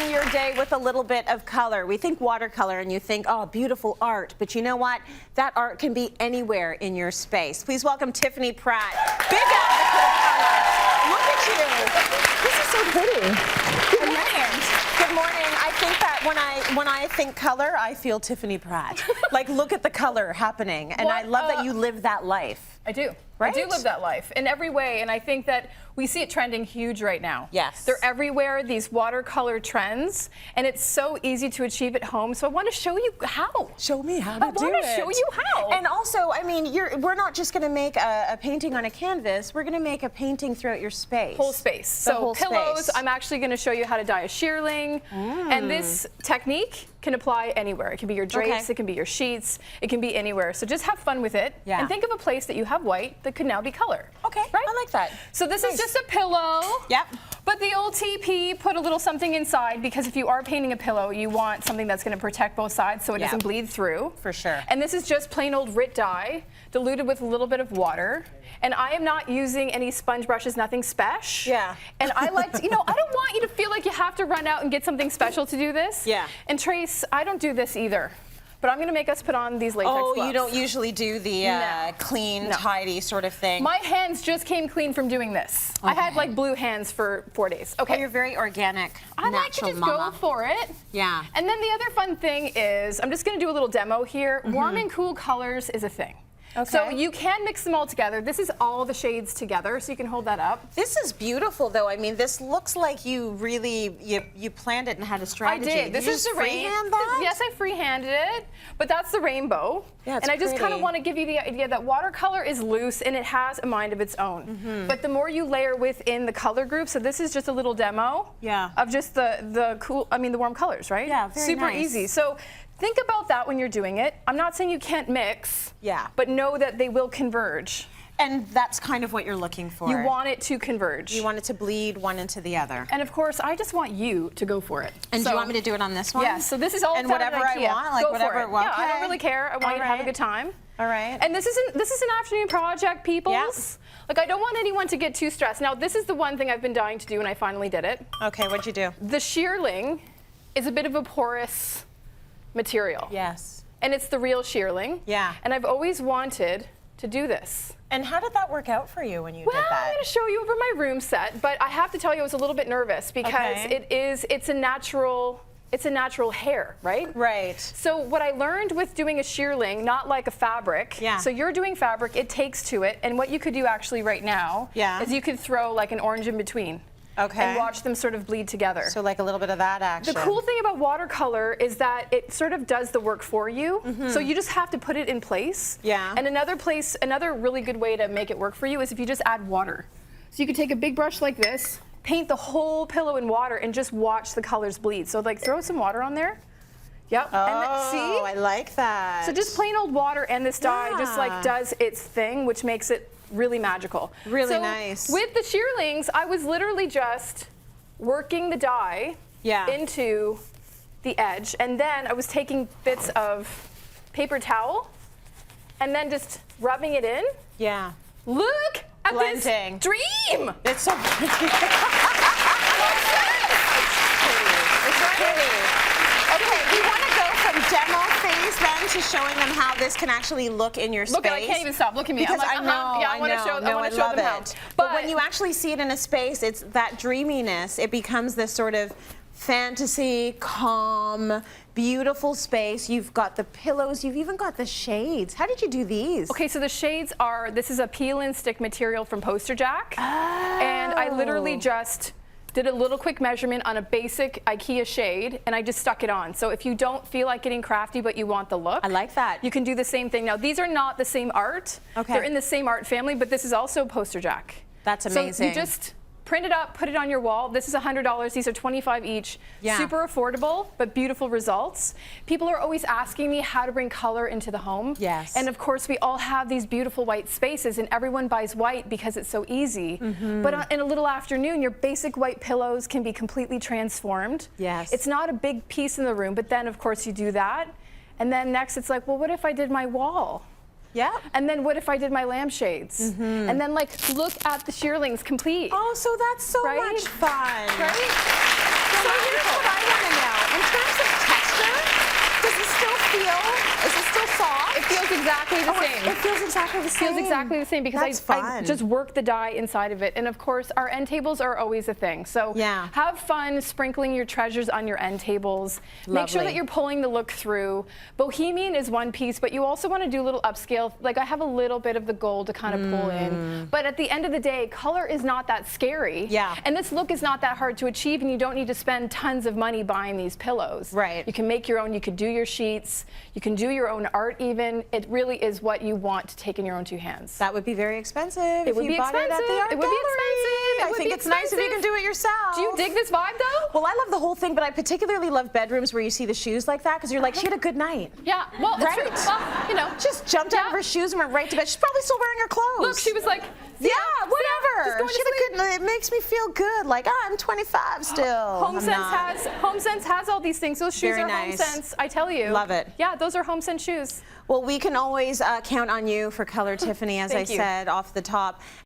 brighten your day with a little bit of color. We think watercolor and you think, oh, beautiful art. But you know what? That art can be anywhere in your space. Please welcome Tiffany Pratt. Big advocate of color. Look at you. This is so pretty. Good morning. Good morning. I think that when I think color, I feel Tiffany Pratt. Like, look at the color happening. And I love that you live that life. I do. Right? I do live that life in every way, and I think that we see it trending huge right now. Yes. They're everywhere, these watercolor trends, and it's so easy to achieve at home, so I want to show you how. Show me how to do it. I want to show you how. And also, I mean, we're not just going to make a painting on a canvas, we're going to make a painting throughout your space. Whole space. So pillows, I'm actually going to show you how to dye a shearling, and this technique can apply anywhere. It can be your drapes, it can be your sheets, it can be anywhere. So just have fun with it, and think of a place that you have white that could now be color. Okay, right? I like that. So this is just a pillow. Yep. But the old TP put a little something inside, because if you are painting a pillow, you want something that's going to protect both sides so it doesn't bleed through. For sure. And this is just plain old RIT dye, diluted with a little bit of water. And I am not using any sponge brushes, nothing special. Yeah. And I like to, I don't want you to feel like you have to run out and get something special to do this. Yeah. And Trace, I don't do this either. But I'm going to make us put on these latex gloves. Oh, you don't usually do the clean, tidy sort of thing? My hands just came clean from doing this. I had like blue hands for 4 days. Okay. Oh, you're very organic, I like to just go for it. Yeah. And then the other fun thing is, I'm just going to do a little demo here. Warm and cool colors is a thing. Okay. So you can mix them all together. This is all the shades together, so you can hold that up. This is beautiful, though. I mean, this looks like you really, you planned it and had a strategy. I did. This is the freehand that? Yes, I freehanded it, but that's the rainbow. Yeah, it's and I just kind of pretty. want to give you the idea that watercolor is loose and it has a mind of its own. But the more you layer within the color group, so this is just a little demo of just the warm colors, right? Yeah, very Super nice. easy. So think about that when you're doing it. I'm not saying you can't mix, but know that they will converge. And that's kind of what you're looking for. You want it to converge. You want it to bleed one into the other. And of course, I just want you to go for it. And do you want me to do it on this one? Yeah, so this is all and whatever I want, like go whatever. For it. Well, yeah, I don't really care. I want you to have a good time. All right. And this is an afternoon project, peoples. Yeah. Like, I don't want anyone to get too stressed. Now, this is the one thing I've been dying to do, and I finally did it. Okay, what'd you do? The shearling is a bit of a porous material. Yes. And it's the real shearling. Yeah. And I've always wanted to do this. And how did that work out for you when you did that? Well, I'm going to show you over my room set, but I have to tell you I was a little bit nervous because it's a natural hair, right? Right. So what I learned with doing a shearling, not like a fabric. Yeah. So you're doing fabric, it takes to it, and what you could do actually right now is you could throw like an orange in between. Okay. And watch them sort of bleed together. So like a little bit of that action. The cool thing about watercolor is that it sort of does the work for you. So you just have to put it in place. Yeah. And another really good way to make it work for you is if you just add water. So you could take a big brush like this, paint the whole pillow in water, and just watch the colors bleed. So like throw some water on there. Yep. Oh, and see? I like that. So just plain old water and this dye just like does its thing, which makes it really magical. Really nice. With the shearlings, I was literally just working the dye into the edge, and then I was taking bits of paper towel and then just rubbing it in. Yeah. Look at this dream! It's so pretty. It's pretty. Okay, we want to go from demo phase then to showing them how this can actually look in your space. Look, I can't even stop. Look at me. Because I'm like, I want to show them how. But when you actually see it in a space, it's that dreaminess. It becomes this sort of fantasy, calm, beautiful space. You've got the pillows. You've even got the shades. How did you do these? Okay, so the shades are, this is a peel and stick material from Poster Jack. Oh. And I literally just did a little quick measurement on a basic IKEA shade, and I just stuck it on. So if you don't feel like getting crafty, but you want the look, I like that. You can do the same thing. Now, these are not the same art. Okay. They're in the same art family, but this is also Poster Jack. That's amazing. So you just print it up, put it on your wall. This is $100. These are $25 each. Yeah. Super affordable, but beautiful results. People are always asking me how to bring color into the home. Yes. And of course, we all have these beautiful white spaces, and everyone buys white because it's so easy. But in a little afternoon, your basic white pillows can be completely transformed. Yes. It's not a big piece in the room, but then of course you do that. And then next it's like, well, what if I did my wall? Yeah. And then what if I did my lampshades? And then like, look at the shearlings complete. Oh, so that's so much fun. Right? So here's what I want to Is it still soft? It feels exactly the same. It feels exactly the same. Feels exactly the same because I just work the dye inside of it. And of course, our end tables are always a thing. So have fun sprinkling your treasures on your end tables. Make sure that you're pulling the look through. Bohemian is one piece, but you also want to do a little upscale. Like I have a little bit of the gold to kind of pull in. But at the end of the day, color is not that scary. Yeah. And this look is not that hard to achieve, and you don't need to spend tons of money buying these pillows. Right. You can make your own. You could do your sheets. You can do your own art even. It really is what you want to take in your own two hands. That would be very expensive. It would be expensive. It would be expensive. I think it's nice if you can do it yourself. Do you dig this vibe though? Well, I love the whole thing, but I particularly love bedrooms where you see the shoes like that because you're like, she had a good night. Yeah, well, it's true. Well, you know, just jumped out of her shoes and went right to bed. She's probably still wearing her clothes. Look, she was like, yeah, whatever. She had a good night. It makes me feel good. Like, I'm 25 still. HomeSense has all these things. Those shoes are HomeSense. I tell you. Love it. Yeah, those are HomeSense shoes. Well, we can always count on you for color, Tiffany, as I said off the top.